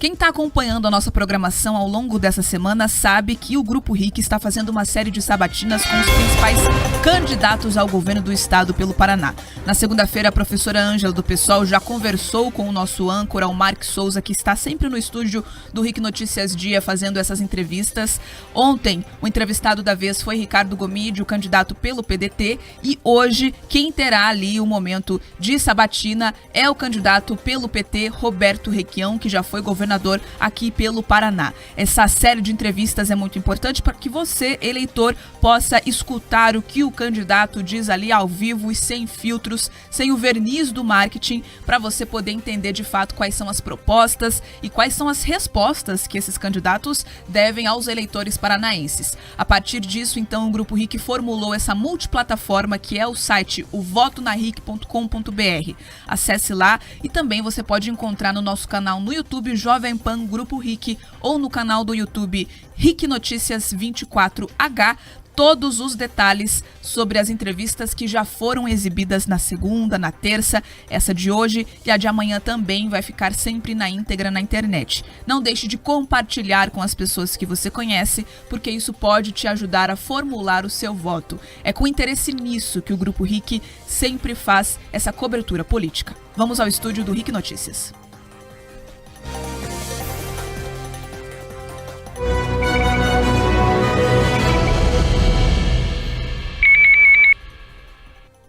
Quem está acompanhando a nossa programação ao longo dessa semana sabe que o Grupo RIC está fazendo uma série de sabatinas com os principais candidatos ao governo do estado pelo Paraná. Na segunda-feira, a professora Ângela do PSOL já conversou com o nosso âncora, o Mark Souza, que está sempre no estúdio do RIC Notícias Dia fazendo essas entrevistas. Ontem, o entrevistado da vez foi Ricardo Gomide, o candidato pelo PDT, e hoje quem terá ali o momento de sabatina é o candidato pelo PT, Roberto Requião, que já foi governador aqui pelo Paraná. Essa série de entrevistas é muito importante para que você, eleitor, possa escutar o que o candidato diz ali ao vivo e sem filtros, sem o verniz do marketing, para você poder entender de fato quais são as propostas e quais são as respostas que esses candidatos devem aos eleitores paranaenses. A partir disso, então, o Grupo RIC formulou essa multiplataforma que é o site votonaric.com.br. Acesse lá e também você pode encontrar no nosso canal no YouTube Jovem Pan Grupo RIC ou no canal do YouTube RIC Notícias 24H todos os detalhes sobre as entrevistas que já foram exibidas na segunda, na terça, essa de hoje e a de amanhã também vai ficar sempre na íntegra na internet. Não deixe de compartilhar com as pessoas que você conhece, porque isso pode te ajudar a formular o seu voto. É com interesse nisso que o Grupo RIC sempre faz essa cobertura política. Vamos ao estúdio do RIC Notícias.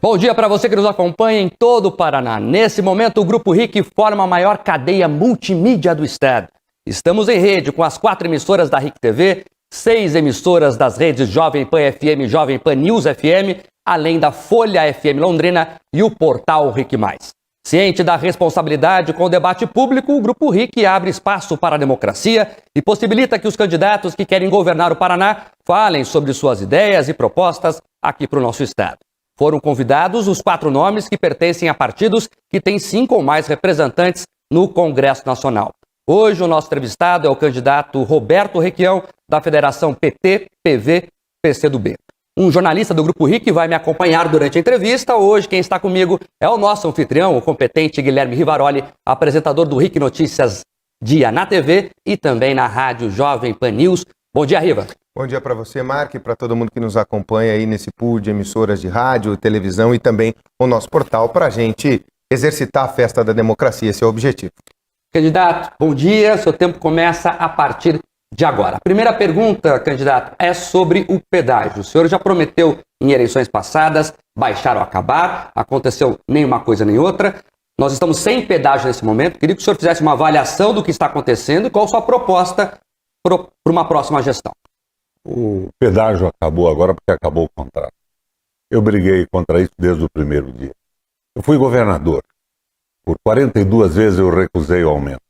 Bom dia para você que nos acompanha em todo o Paraná. Nesse momento, o Grupo RIC forma a maior cadeia multimídia do estado. Estamos em rede com as 4 emissoras da RIC TV, 6 emissoras das redes Jovem Pan FM e Jovem Pan News FM, além da Folha FM Londrina e o portal RIC+. Ciente da responsabilidade com o debate público, o Grupo RIC abre espaço para a democracia e possibilita que os candidatos que querem governar o Paraná falem sobre suas ideias e propostas aqui para o nosso estado. Foram convidados os 4 nomes que pertencem a partidos que têm 5 ou mais representantes no Congresso Nacional. Hoje o nosso entrevistado é o candidato Roberto Requião, da Federação PT, PV, PCdoB. Um jornalista do Grupo RIC vai me acompanhar durante a entrevista. Hoje quem está comigo é o nosso anfitrião, o competente Guilherme Rivaroli, apresentador do RIC Notícias Dia na TV e também na rádio Jovem Pan News. Bom dia, Riva. Bom dia para você, Mark, e para todo mundo que nos acompanha aí nesse pool de emissoras de rádio, televisão e também o nosso portal para a gente exercitar a festa da democracia. Esse é o objetivo. Candidato, bom dia. Seu tempo começa a partir de agora. A primeira pergunta, candidato, é sobre o pedágio. O senhor já prometeu em eleições passadas baixar ou acabar. Aconteceu nem uma coisa nem outra. Nós estamos sem pedágio nesse momento. Queria que o senhor fizesse uma avaliação do que está acontecendo e qual a sua proposta para uma próxima gestão. O pedágio acabou agora porque acabou o contrato. Eu briguei contra isso desde o primeiro dia. Eu fui governador. Por 42 vezes eu recusei o aumento.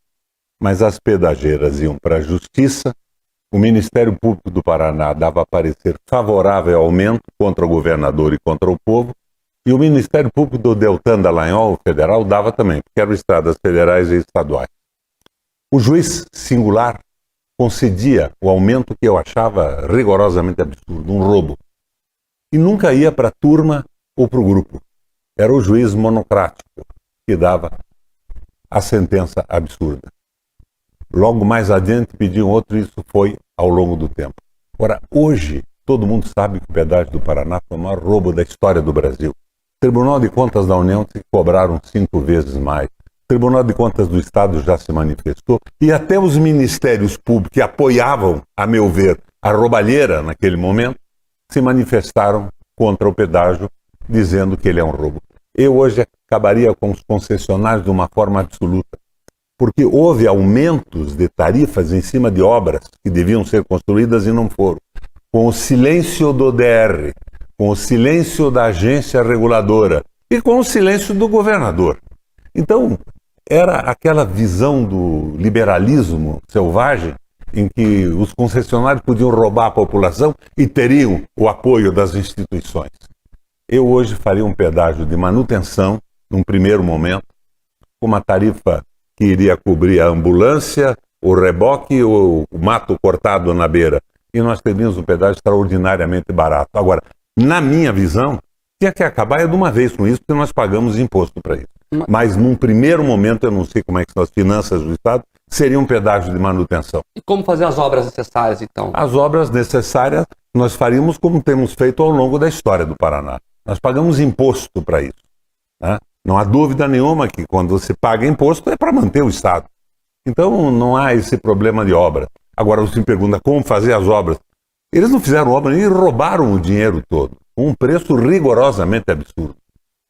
Mas as pedageiras iam para a justiça, o Ministério Público do Paraná dava parecer favorável ao aumento contra o governador e contra o povo, e o Ministério Público do Deltan Dallagnol, federal, dava também, porque eram estradas federais e estaduais. O juiz singular concedia o aumento que eu achava rigorosamente absurdo, um roubo. E nunca ia para a turma ou para o grupo. Era o juiz monocrático que dava a sentença absurda. Logo mais adiante pediam outro, e isso foi ao longo do tempo. Agora, hoje, todo mundo sabe que o pedágio do Paraná foi o maior roubo da história do Brasil. O Tribunal de Contas da União se cobraram 5 vezes mais. O Tribunal de Contas do Estado já se manifestou e até os ministérios públicos que apoiavam, a meu ver, a roubalheira naquele momento, se manifestaram contra o pedágio, dizendo que ele é um roubo. Eu hoje acabaria com os concessionários de uma forma absoluta, porque houve aumentos de tarifas em cima de obras que deviam ser construídas e não foram. Com o silêncio do DR, com o silêncio da agência reguladora e com o silêncio do governador. Então, era aquela visão do liberalismo selvagem em que os concessionários podiam roubar a população e teriam o apoio das instituições. Eu hoje faria um pedágio de manutenção, num primeiro momento, com uma tarifa que iria cobrir a ambulância, o reboque ou o mato cortado na beira. E nós teríamos um pedágio extraordinariamente barato. Agora, na minha visão, tinha que acabar de uma vez com isso, porque nós pagamos imposto para isso. Mas num primeiro momento, eu não sei como é que são as finanças do Estado, seria um pedágio de manutenção. E como fazer as obras necessárias, então? As obras necessárias nós faríamos como temos feito ao longo da história do Paraná. Nós pagamos imposto para isso, né? Não há dúvida nenhuma que quando você paga imposto é para manter o Estado. Então não há esse problema de obra. Agora você me pergunta como fazer as obras. Eles não fizeram obra, eles roubaram o dinheiro todo, com um preço rigorosamente absurdo.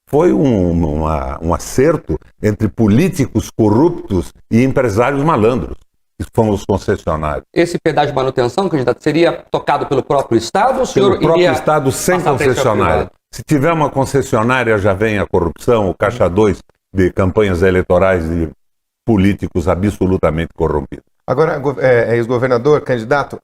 Foi um acerto entre políticos corruptos e empresários malandros, que foram os concessionários. Esse pedágio de manutenção, candidato, seria tocado pelo próprio Estado ou o senhor pelo próprio iria Estado sem passar frente ao concessionária? privado? Se tiver uma concessionária, já vem a corrupção, o caixa 2 de campanhas eleitorais de políticos absolutamente corrompidos. Agora, ex-governador, candidato,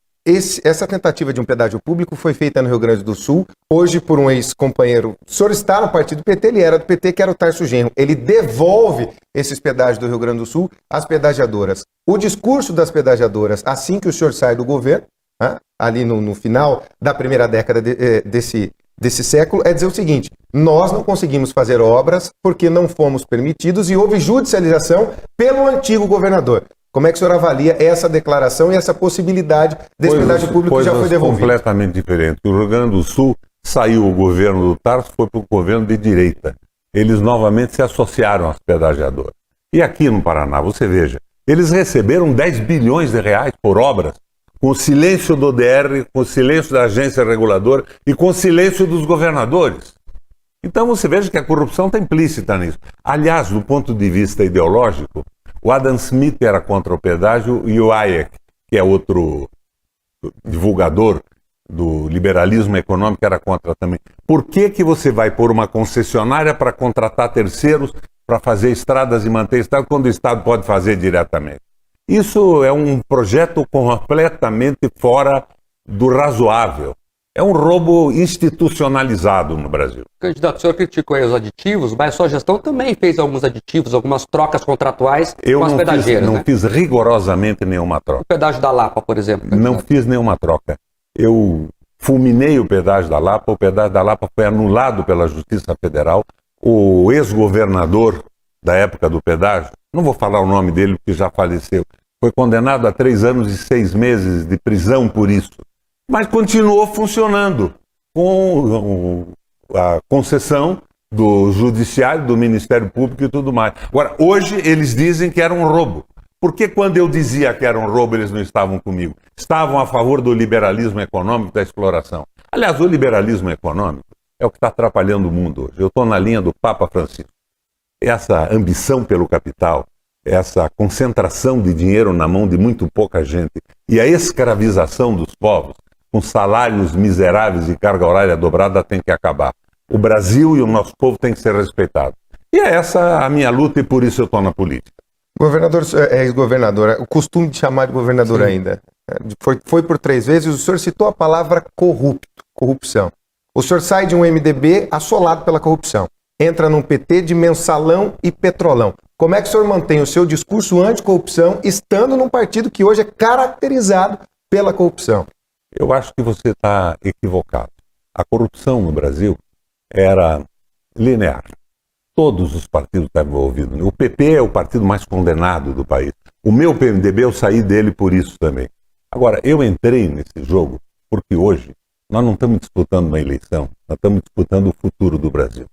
essa tentativa de um pedágio público foi feita no Rio Grande do Sul, hoje por um ex-companheiro. O senhor está no partido PT, ele era do PT, que era o Tarso Genro. Ele devolve esses pedágios do Rio Grande do Sul às pedagiadoras. O discurso das pedagiadoras, assim que o senhor sai do governo, ali no final da primeira década desse século, é dizer o seguinte: nós não conseguimos fazer obras porque não fomos permitidos e houve judicialização pelo antigo governador. Como é que o senhor avalia essa declaração e essa possibilidade desse pedágio público que já foi devolvido? Completamente diferente. O Rio Grande do Sul saiu o governo do Tarso, foi para o governo de direita. Eles novamente se associaram às pedagiadoras. E aqui no Paraná, você veja, eles receberam 10 bilhões de reais por obras, com o silêncio do ODR, com o silêncio da agência reguladora e com o silêncio dos governadores. Então você veja que a corrupção está implícita nisso. Aliás, do ponto de vista ideológico, o Adam Smith era contra o pedágio e o Hayek, que é outro divulgador do liberalismo econômico, era contra também. Por que você vai pôr uma concessionária para contratar terceiros para fazer estradas e manter estradas quando o Estado pode fazer diretamente? Isso é um projeto completamente fora do razoável. É um roubo institucionalizado no Brasil. Candidato, o senhor criticou aí os aditivos, mas a sua gestão também fez alguns aditivos, algumas trocas contratuais com as pedageiras, Eu não fiz rigorosamente nenhuma troca. O pedágio da Lapa, por exemplo. Não fiz nenhuma troca. Eu fulminei o pedágio da Lapa foi anulado pela Justiça Federal. O ex-governador da época do pedágio, não vou falar o nome dele porque já faleceu, foi condenado a 3 anos e 6 meses de prisão por isso. Mas continuou funcionando com a concessão do Judiciário, do Ministério Público e tudo mais. Agora, hoje eles dizem que era um roubo. Por que quando eu dizia que era um roubo eles não estavam comigo? Estavam a favor do liberalismo econômico, da exploração. Aliás, o liberalismo econômico é o que está atrapalhando o mundo hoje. Eu estou na linha do Papa Francisco. Essa ambição pelo capital, essa concentração de dinheiro na mão de muito pouca gente e a escravização dos povos, com salários miseráveis e carga horária dobrada, tem que acabar. O Brasil e o nosso povo têm que ser respeitados. E é essa a minha luta e por isso eu estou na política. Governador, ex-governador, o costume de chamar de governador Sim. ainda. Foi por 3 vezes, o senhor citou a palavra corrupção. O senhor sai de um MDB assolado pela corrupção. Entra num PT de mensalão e petrolão. Como é que o senhor mantém o seu discurso anticorrupção estando num partido que hoje é caracterizado pela corrupção? Eu acho que você está equivocado. A corrupção no Brasil era linear. Todos os partidos estavam envolvidos. O PP é o partido mais condenado do país. O meu PMDB, eu saí dele por isso também. Agora, eu entrei nesse jogo porque hoje nós não estamos disputando uma eleição, nós estamos disputando o futuro do Brasil.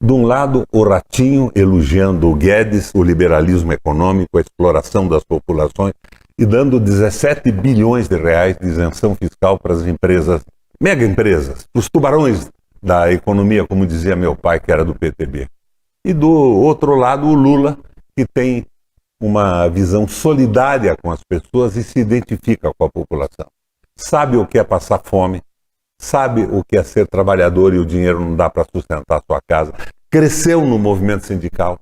De um lado, o Ratinho elogiando o Guedes, o liberalismo econômico, a exploração das populações, e dando 17 bilhões de reais de isenção fiscal para as empresas, mega empresas, os tubarões da economia, como dizia meu pai, que era do PTB. E do outro lado, o Lula, que tem uma visão solidária com as pessoas e se identifica com a população. Sabe o que é passar fome, sabe o que é ser trabalhador e o dinheiro não dá para sustentar a sua casa. Cresceu no movimento sindical.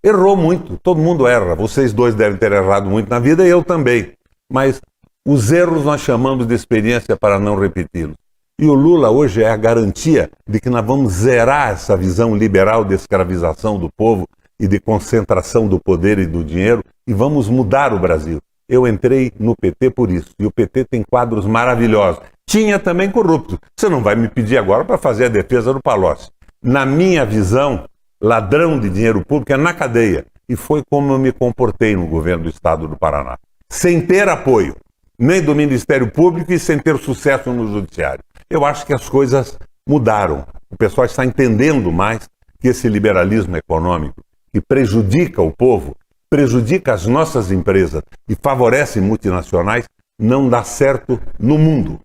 Errou muito, todo mundo erra. Vocês dois devem ter errado muito na vida e eu também. Mas os erros nós chamamos de experiência para não repeti-los. E o Lula hoje é a garantia de que nós vamos zerar essa visão liberal de escravização do povo e de concentração do poder e do dinheiro e vamos mudar o Brasil. Eu entrei no PT por isso. E o PT tem quadros maravilhosos. Tinha também corrupto. Você não vai me pedir agora para fazer a defesa do Palocci. Na minha visão, ladrão de dinheiro público é na cadeia. E foi como eu me comportei no governo do Estado do Paraná. sem ter apoio, nem do Ministério Público e sem ter sucesso no Judiciário. Eu acho que as coisas mudaram. O pessoal está entendendo mais que esse liberalismo econômico, que prejudica o povo, prejudica as nossas empresas e favorece multinacionais, não dá certo no mundo.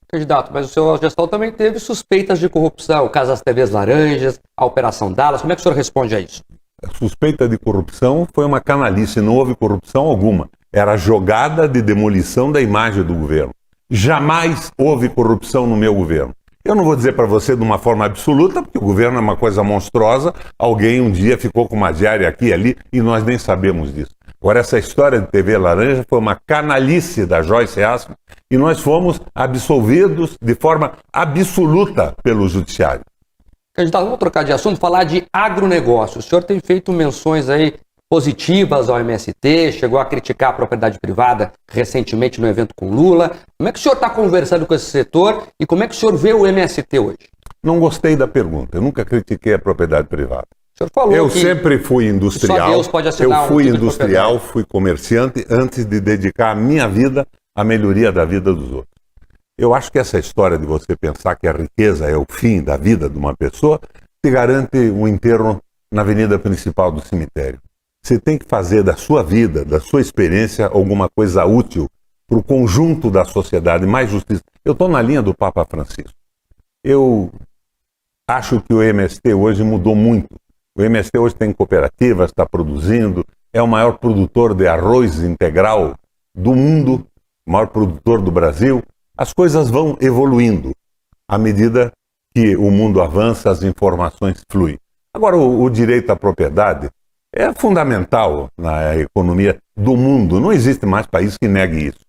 Candidato, mas o senhor gestão também teve suspeitas de corrupção, o caso das TVs laranjas, a Operação Dallas. Como é que o senhor responde a isso? A suspeita de corrupção foi uma canalice, não houve corrupção alguma. Era jogada de demolição da imagem do governo. Jamais houve corrupção no meu governo. Eu não vou dizer para você de uma forma absoluta, porque o governo é uma coisa monstruosa. Alguém um dia ficou com uma diária aqui e ali e nós nem sabemos disso. Agora, essa história de TV laranja foi uma canalice da Joyce Hasselmann e nós fomos absolvidos de forma absoluta pelo Judiciário. Candidato, vamos trocar de assunto, falar de agronegócio. O senhor tem feito menções aí positivas ao MST, chegou a criticar a propriedade privada recentemente no evento com Lula. Como é que o senhor está conversando com esse setor e como é que o senhor vê o MST hoje? Não gostei da pergunta, eu nunca critiquei a propriedade privada. O senhor falou eu que sempre fui industrial, só Deus pode assinar eu fui título de industrial, fui comerciante antes de dedicar a minha vida à melhoria da vida dos outros. Eu acho que essa história de você pensar que a riqueza é o fim da vida de uma pessoa te garante um enterro na avenida principal do cemitério. Você tem que fazer da sua vida, da sua experiência, alguma coisa útil para o conjunto da sociedade, mais justiça. Eu estou na linha do Papa Francisco. Eu acho que o MST hoje mudou muito. O MST hoje tem cooperativas, está produzindo, é o maior produtor de arroz integral do mundo, o maior produtor do Brasil. As coisas vão evoluindo à medida que o mundo avança, as informações fluem. Agora, o direito à propriedade é fundamental na economia do mundo. Não existe mais país que negue isso.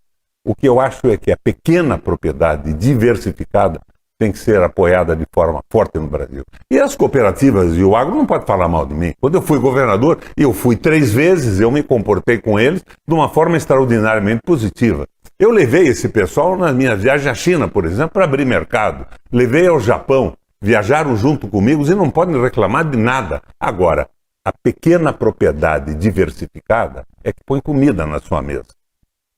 O que eu acho é que a pequena propriedade diversificada tem que ser apoiada de forma forte no Brasil. E as cooperativas e o agro não podem falar mal de mim. Quando eu fui governador, eu fui 3 vezes, eu me comportei com eles de uma forma extraordinariamente positiva. Eu levei esse pessoal nas minhas viagens à China, por exemplo, para abrir mercado. Levei ao Japão, viajaram junto comigo e não podem reclamar de nada. Agora, a pequena propriedade diversificada é que põe comida na sua mesa.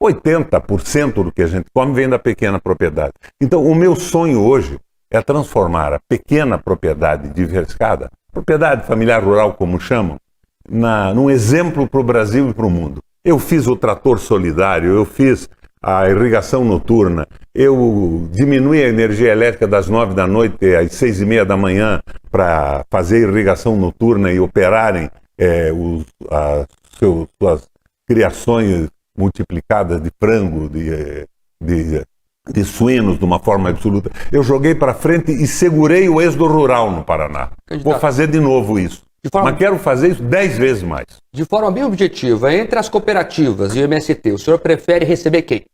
80% do que a gente come vem da pequena propriedade. Então, o meu sonho hoje é transformar a pequena propriedade diversificada, propriedade familiar rural, como chamam, num exemplo para o Brasil e para o mundo. Eu fiz o trator solidário, eu fiz a irrigação noturna, eu diminui a energia elétrica das 9 da noite às 6:30 da manhã para fazer irrigação noturna e operarem suas criações multiplicadas de frango, de suínos de uma forma absoluta. Eu joguei para frente e segurei o êxodo rural no Paraná. Vou fazer de novo isso. Mas quero fazer isso 10 vezes mais. De forma bem objetiva, entre as cooperativas e o MST, o senhor prefere receber quem?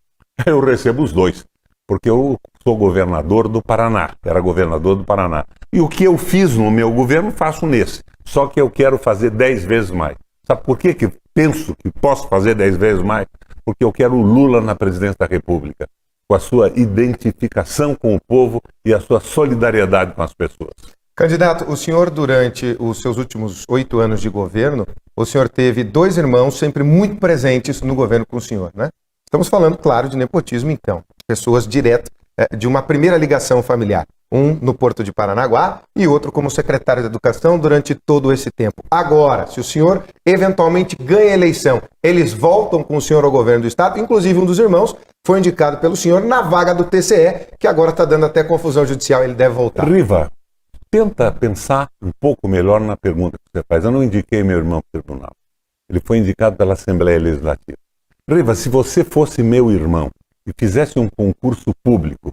Eu recebo os dois, porque eu sou governador do Paraná, era governador do Paraná. E o que eu fiz no meu governo, faço nesse. Só que eu quero fazer 10 vezes mais. Sabe por que penso que posso fazer 10 vezes mais? Porque eu quero o Lula na presidência da República, com a sua identificação com o povo e a sua solidariedade com as pessoas. Candidato, o senhor, durante os seus últimos 8 anos de governo, o senhor teve 2 irmãos sempre muito presentes no governo com o senhor, né? Estamos falando, claro, de nepotismo, então. Pessoas direto de uma primeira ligação familiar. Um no Porto de Paranaguá e outro como secretário de Educação durante todo esse tempo. Agora, se o senhor eventualmente ganha a eleição, eles voltam com o senhor ao governo do Estado, inclusive um dos irmãos foi indicado pelo senhor na vaga do TCE, que agora está dando até confusão judicial, ele deve voltar. Riva, tenta pensar um pouco melhor na pergunta que você faz. Eu não indiquei meu irmão para o tribunal. Ele foi indicado pela Assembleia Legislativa. Riva, se você fosse meu irmão e fizesse um concurso público,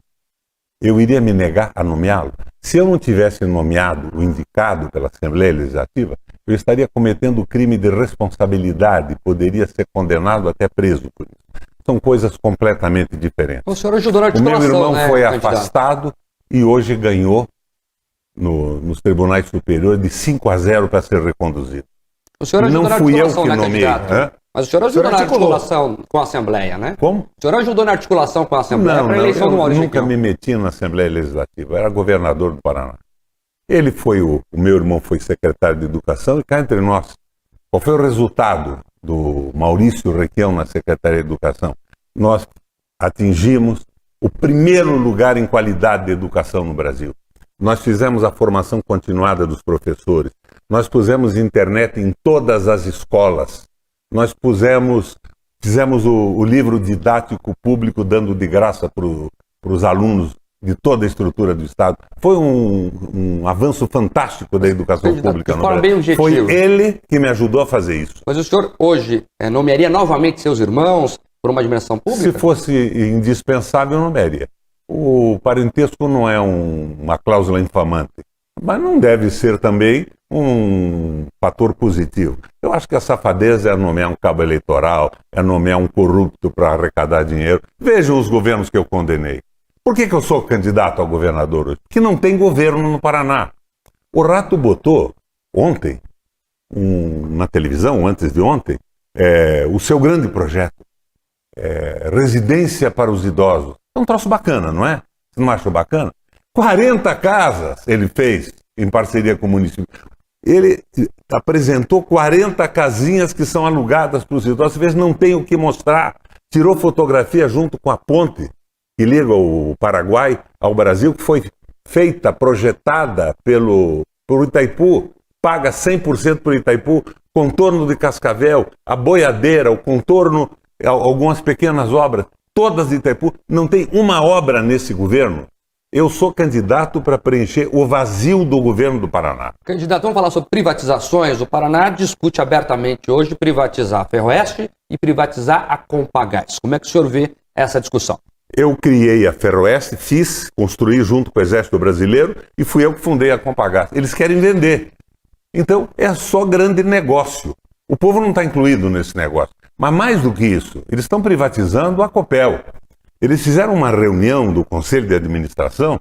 eu iria me negar a nomeá-lo? Se eu não tivesse nomeado o indicado pela Assembleia Legislativa, eu estaria cometendo crime de responsabilidade, poderia ser condenado até preso por isso. São coisas completamente diferentes. O senhor ajudou na articulação, o meu irmão foi candidato? afastado e hoje ganhou nos tribunais superiores de 5-0 para ser reconduzido. O senhor ajudou na não fui eu articulação, que né, nomeei. Mas o senhor ajudou na articulação com a Assembleia, né? Como? O senhor ajudou na articulação com a Assembleia para a eleição do Maurício nunca me meti na Assembleia Legislativa. Eu era governador do Paraná. O meu irmão foi secretário de Educação e cá entre nós, qual foi o resultado do Maurício Requião na Secretaria de Educação, nós atingimos o primeiro lugar em qualidade de educação no Brasil. Nós fizemos a formação continuada dos professores, nós pusemos internet em todas as escolas, nós fizemos o livro didático público dando de graça para os alunos de toda a estrutura do Estado. Foi um avanço fantástico da educação pública no Brasil. Bem objetiva. Foi ele que me ajudou a fazer isso. Mas o senhor hoje nomearia novamente seus irmãos por uma dimensão pública? Se fosse indispensável, eu nomearia. O parentesco não é uma cláusula infamante, mas não deve ser também um fator positivo. Eu acho que a safadeza é nomear um cabo eleitoral, é nomear um corrupto para arrecadar dinheiro. Vejam os governos que eu condenei. Por que eu sou candidato a governador hoje? Porque não tem governo no Paraná. O Rato botou ontem, na televisão, antes de ontem, o seu grande projeto. Residência para os idosos. É um troço bacana, não é? Você não acha bacana? 40 casas ele fez em parceria com o município. Ele apresentou 40 casinhas que são alugadas para os idosos. Às vezes não tem o que mostrar. Tirou fotografia junto com a ponte que liga o Paraguai ao Brasil, que foi feita, projetada por Itaipu, paga 100% por Itaipu, contorno de Cascavel, a boiadeira, o contorno, algumas pequenas obras, todas de Itaipu. Não tem uma obra nesse governo. Eu sou candidato para preencher o vazio do governo do Paraná. Candidato, vamos falar sobre privatizações. O Paraná discute abertamente hoje privatizar a Ferroeste e privatizar a Compagás. Como é que o senhor vê essa discussão? Eu criei a Ferroeste, construí junto com o Exército Brasileiro e fui eu que fundei a Compagás. Eles querem vender. Então, é só grande negócio. O povo não está incluído nesse negócio. Mas mais do que isso, eles estão privatizando a Copel. Eles fizeram uma reunião do Conselho de Administração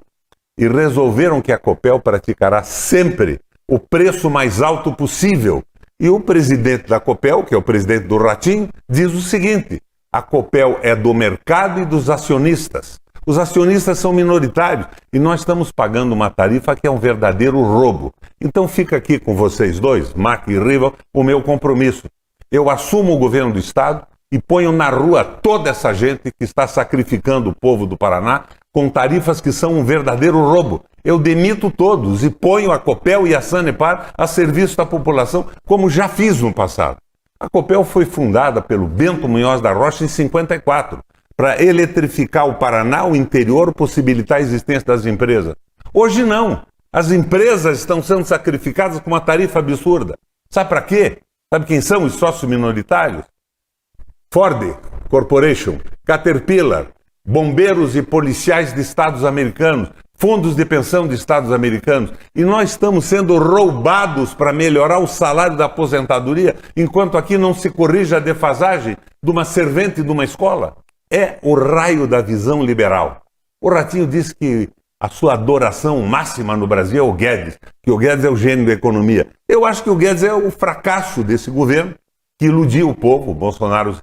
e resolveram que a Copel praticará sempre o preço mais alto possível. E o presidente da Copel, que é o presidente do Ratinho, diz o seguinte: a Copel é do mercado e dos acionistas. Os acionistas são minoritários e nós estamos pagando uma tarifa que é um verdadeiro roubo. Então fica aqui com vocês dois, Mac e Rival, o meu compromisso. Eu assumo o governo do Estado e ponho na rua toda essa gente que está sacrificando o povo do Paraná com tarifas que são um verdadeiro roubo. Eu demito todos e ponho a Copel e a Sanepar a serviço da população, como já fiz no passado. A Copel foi fundada pelo Bento Munhoz da Rocha em 54, para eletrificar o Paraná, o interior, possibilitar a existência das empresas. Hoje não. As empresas estão sendo sacrificadas com uma tarifa absurda. Sabe para quê? Sabe quem são os sócios minoritários? Ford Corporation, Caterpillar, bombeiros e policiais de estados americanos, fundos de pensão de estados americanos. E nós estamos sendo roubados para melhorar o salário da aposentadoria, enquanto aqui não se corrige a defasagem de uma servente de uma escola. É o raio da visão liberal. O Ratinho disse que a sua adoração máxima no Brasil é o Guedes, que o Guedes é o gênio da economia. Eu acho que o Guedes é o fracasso desse governo, que iludiu o povo. O Bolsonaro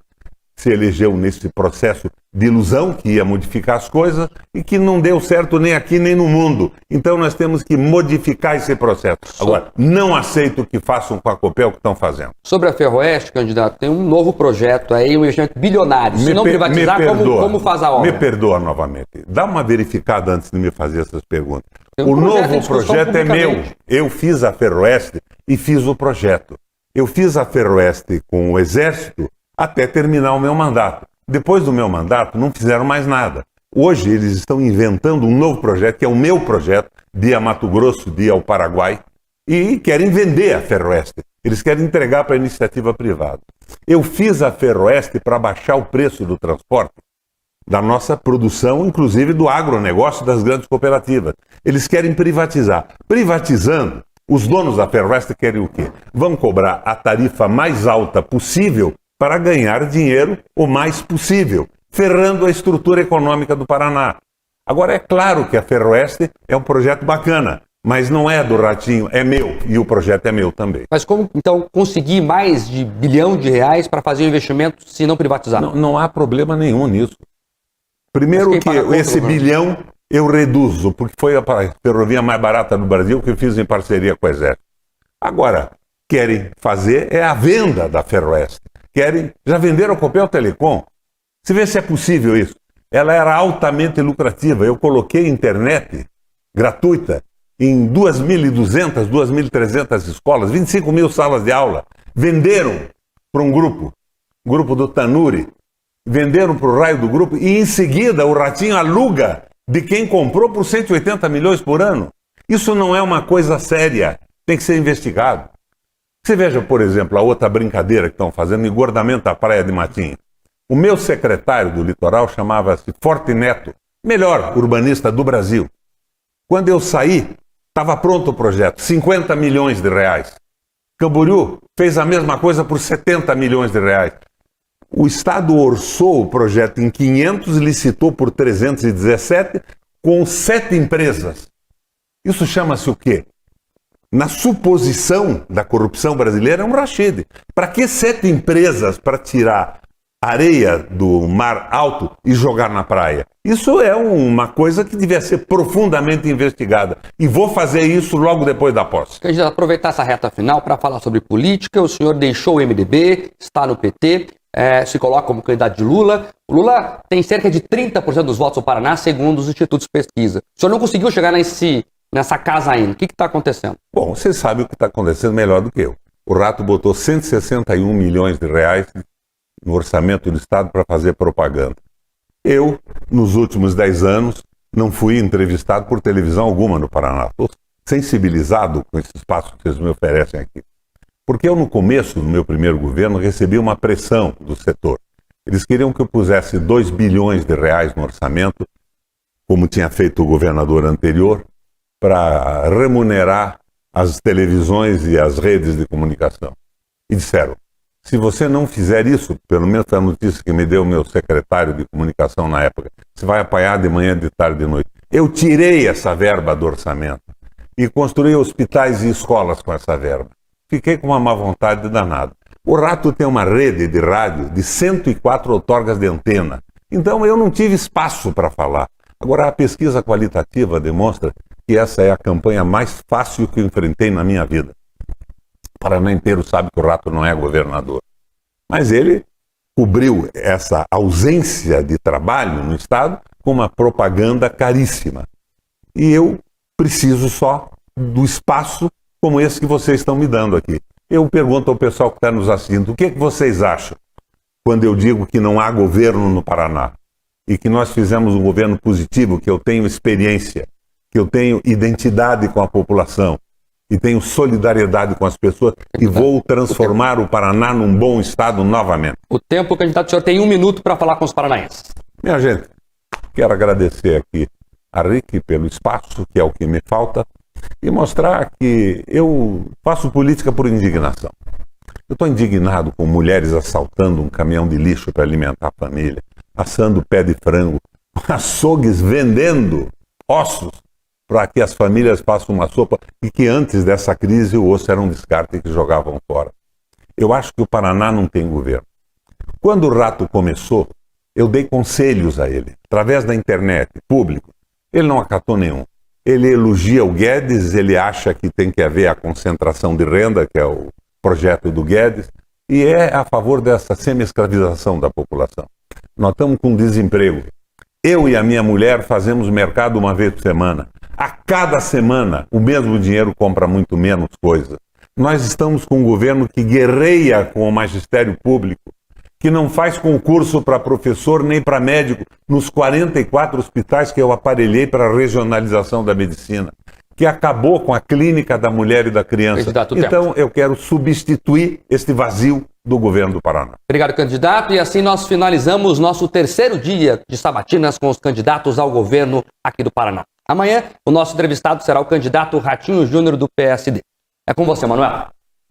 se elegeu nesse processo de ilusão, que ia modificar as coisas, e que não deu certo nem aqui nem no mundo. Então nós temos que modificar esse processo. Agora, não aceito que façam com a Copel o que estão fazendo. Sobre a Ferroeste, candidato, tem um novo projeto aí, um investimento bilionário. Se não privatizar, como faz a obra? Me perdoa novamente. Dá uma verificada antes de me fazer essas perguntas. O novo projeto é meu. Eu fiz a Ferroeste e fiz o projeto. Eu fiz a Ferroeste com o Exército até terminar o meu mandato. Depois do meu mandato, não fizeram mais nada. Hoje, eles estão inventando um novo projeto, que é o meu projeto, de ir a Mato Grosso, de ir ao Paraguai, e querem vender a Ferroeste. Eles querem entregar para a iniciativa privada. Eu fiz a Ferroeste para baixar o preço do transporte, da nossa produção, inclusive do agronegócio das grandes cooperativas. Eles querem privatizar. Privatizando, os donos da Ferroeste querem o quê? Vão cobrar a tarifa mais alta possível para ganhar dinheiro o mais possível, ferrando a estrutura econômica do Paraná. Agora, é claro que a Ferroeste é um projeto bacana, mas não é do Ratinho, é meu, e o projeto é meu também. Mas como, então, conseguir mais de R$ 1 bilhão para fazer o investimento se não privatizar? Não há problema nenhum nisso. Primeiro que esse bilhão eu reduzo, porque foi a ferrovia mais barata do Brasil que eu fiz em parceria com o Exército. Agora, querem fazer é a venda da Ferroeste. querem, já venderam a Copel Telecom. Você vê se é possível isso. Ela era altamente lucrativa. Eu coloquei internet gratuita em 2.200, 2.300 escolas, 25 mil salas de aula. Venderam para um grupo do Tanuri, venderam para o raio do grupo e em seguida o Ratinho aluga de quem comprou por 180 milhões por ano. Isso não é uma coisa séria, tem que ser investigado. Você veja, por exemplo, a outra brincadeira que estão fazendo, engordamento da praia de Matinhos. O meu secretário do litoral chamava-se Forte Neto, melhor urbanista do Brasil. Quando eu saí, estava pronto o projeto, 50 milhões de reais. Camboriú fez a mesma coisa por 70 milhões de reais. O Estado orçou o projeto em 500, licitou por 317, com 7 empresas. Isso chama-se o quê? Na suposição da corrupção brasileira, é um rachide. Para que 7 empresas para tirar areia do mar alto e jogar na praia? Isso é uma coisa que devia ser profundamente investigada. E vou fazer isso logo depois da posse. A gente vai aproveitar essa reta final para falar sobre política. O senhor deixou o MDB, está no PT, se coloca como candidato de Lula. O Lula tem cerca de 30% dos votos no Paraná, segundo os institutos de pesquisa. O senhor não conseguiu chegar nessa casa ainda. O que está acontecendo? Bom, você sabe o que está acontecendo melhor do que eu. O Rato botou 161 milhões de reais no orçamento do Estado para fazer propaganda. Eu, nos últimos 10 anos, não fui entrevistado por televisão alguma no Paraná. Estou sensibilizado com esse espaço que vocês me oferecem aqui. Porque eu, no começo do meu primeiro governo, recebi uma pressão do setor. Eles queriam que eu pusesse 2 bilhões de reais no orçamento, como tinha feito o governador anterior, para remunerar as televisões e as redes de comunicação. E disseram, se você não fizer isso, pelo menos foi a notícia que me deu o meu secretário de comunicação na época, você vai apanhar de manhã, de tarde, de noite. Eu tirei essa verba do orçamento e construí hospitais e escolas com essa verba. Fiquei com uma má vontade danada. O Rato tem uma rede de rádio de 104 outorgas de antena. Então eu não tive espaço para falar. Agora a pesquisa qualitativa demonstra que essa é a campanha mais fácil que eu enfrentei na minha vida. O Paraná inteiro sabe que o Rato não é governador. Mas ele cobriu essa ausência de trabalho no Estado com uma propaganda caríssima. E eu preciso só do espaço como esse que vocês estão me dando aqui. Eu pergunto ao pessoal que está nos assistindo, o que vocês acham quando eu digo que não há governo no Paraná? E que nós fizemos um governo positivo, que eu tenho experiência, que eu tenho identidade com a população, e tenho solidariedade com as pessoas e vou transformar o Paraná num bom estado novamente. O tempo, candidato, o senhor tem 1 minuto para falar com os paranaenses. Minha gente, quero agradecer aqui a RIC pelo espaço, que é o que me falta, e mostrar que eu faço política por indignação. Eu estou indignado com mulheres assaltando um caminhão de lixo para alimentar a família, assando pé de frango, açougues vendendo ossos para que as famílias façam uma sopa e que antes dessa crise o osso era um descarte que jogavam fora. Eu acho que o Paraná não tem governo. Quando o Rato começou, eu dei conselhos a ele, através da internet, público. Ele não acatou nenhum. Ele elogia o Guedes, ele acha que tem que haver a concentração de renda, que é o projeto do Guedes, e é a favor dessa semi-escravização da população. Nós estamos com desemprego. Eu e a minha mulher fazemos mercado uma vez por semana. A cada semana, o mesmo dinheiro compra muito menos coisa. Nós estamos com um governo que guerreia com o magistério público, que não faz concurso para professor nem para médico nos 44 hospitais que eu aparelhei para a regionalização da medicina, que acabou com a clínica da mulher e da criança. Então, eu quero substituir este vazio do governo do Paraná. Obrigado, candidato. E assim nós finalizamos nosso 3º dia de sabatinas com os candidatos ao governo aqui do Paraná. Amanhã, o nosso entrevistado será o candidato Ratinho Júnior do PSD. É com você, Manuel.